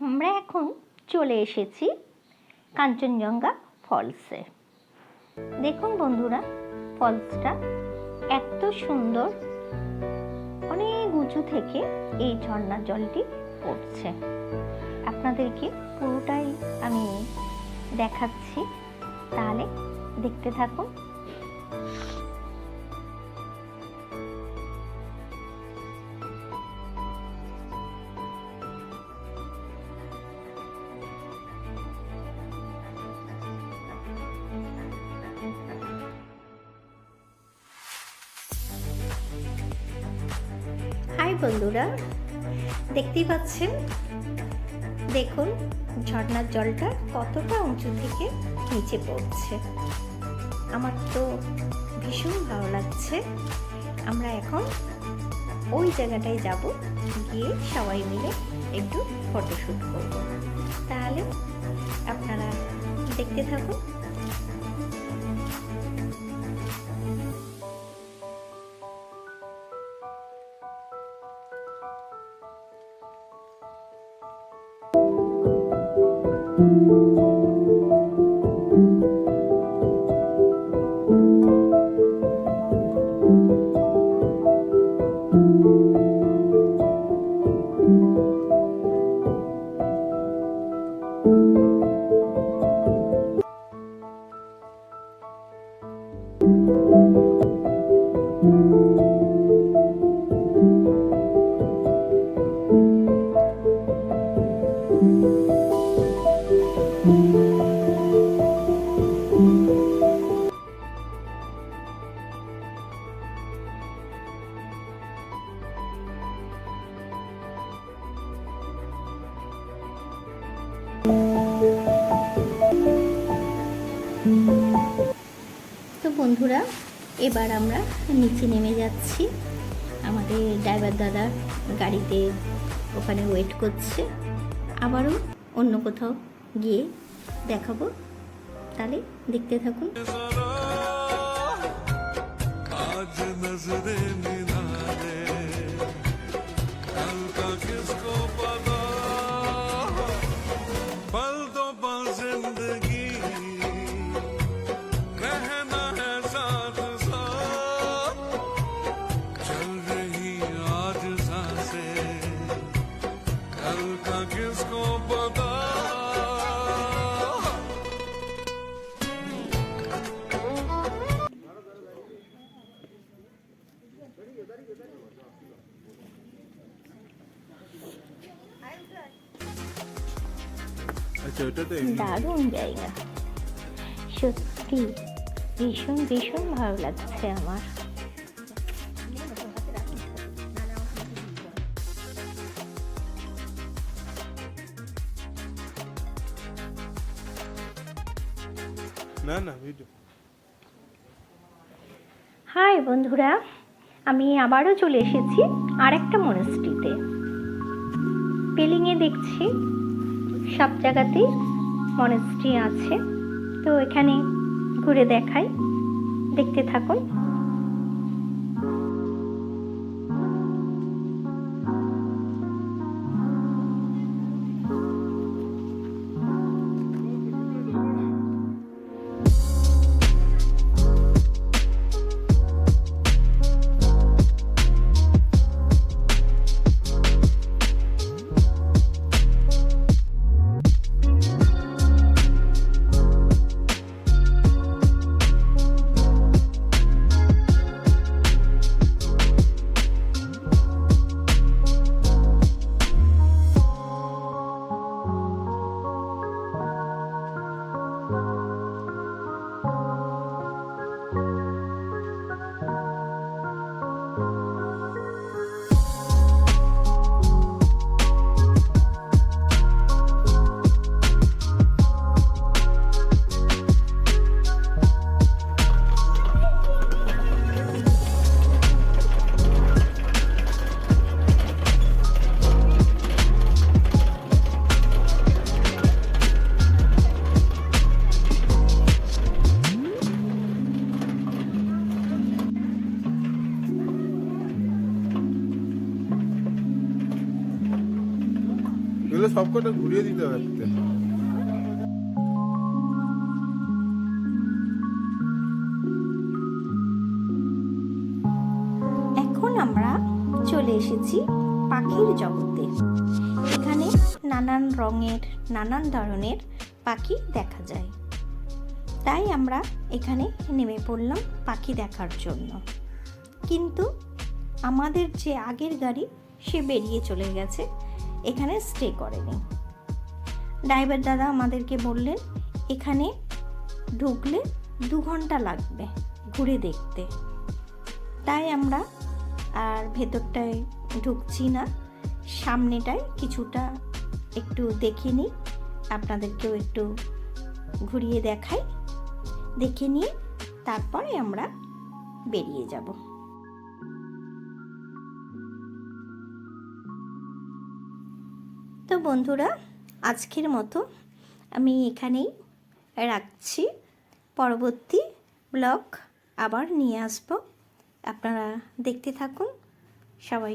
আমরা এখন চলে এসেছি কাঞ্চনজঙ্ঘা ফলসে। দেখুন বন্ধুরা, ফলসটা এত সুন্দর, অনেক উঁচু থেকে এই ঝর্ণার জলটি পড়ছে। আপনাদেরকে পুরোটাই আমি দেখাচ্ছি, তাহলে দেখতে থাকুন। হাই বন্ধুরা, দেখতেই পাচ্ছেন, দেখুন ঝর্ণার জলটা কতটা উঁচু থেকে নিচে পড়ছে। আমার তো ভীষণ ভালো লাগছে। আমরা এখন ওই জায়গাটায় যাব, গিয়ে সবাই মিলে একটু ফটোশ্যুট করব। তাহলে আপনারা দেখতে থাকুন। তো বন্ধুরা, এবার আমরা নিচে নেমে যাচ্ছি। আমাদের ড্রাইভার দাদা গাড়িতে ওখানে ওয়েট করছে। আবারও অন্য কোথাও গিয়ে দেখাবো, তাহলে দেখতে থাকুন। দারুণ জায়গা, সত্যি ভীষণ ভীষণ ভালো লাগছে আমার। হাই বন্ধুরা, আমি আবারও চলে এসেছি আর একটা মনস্ট্রিতে। পেলিংয়ে দেখছি সব জায়গাতেই মনস্ট্রি আছে, তো এখানে ঘুরে দেখাই, দেখতে থাকুন। এগুলো সবকটা ঘুরিয়ে দিতে পারতে। এখন আমরা চলে এসেছি পাখির জগতে। এখানে নানান রঙের নানান ধরনের পাখি দেখা যায়, তাই আমরা এখানে নেমে পড়লাম পাখি দেখার জন্য। কিন্তু আমাদের যে আগের গাড়ি সে বেরিয়ে চলে গেছে, এখানে স্টে করেনি। ড্রাইভার দাদা আমাদেরকে বললেন এখানে ঢুকলে 2 ঘন্টা লাগবে ঘুরে দেখতে, তাই আমরা আর ভেতরটায় ঢুকছি না, সামনেটায় কিছুটা একটু দেখে নিই, আপনাদেরকেও একটু ঘুরিয়ে দেখাই, দেখে নিয়ে তারপরে আমরা বেরিয়ে যাব। তো বন্ধুরা, আজকের মতো আমি এখানেই রাখছি। পরবর্তী ব্লগ আবার নিয়ে আসবো, আপনারা দেখতে থাকুন। সবাই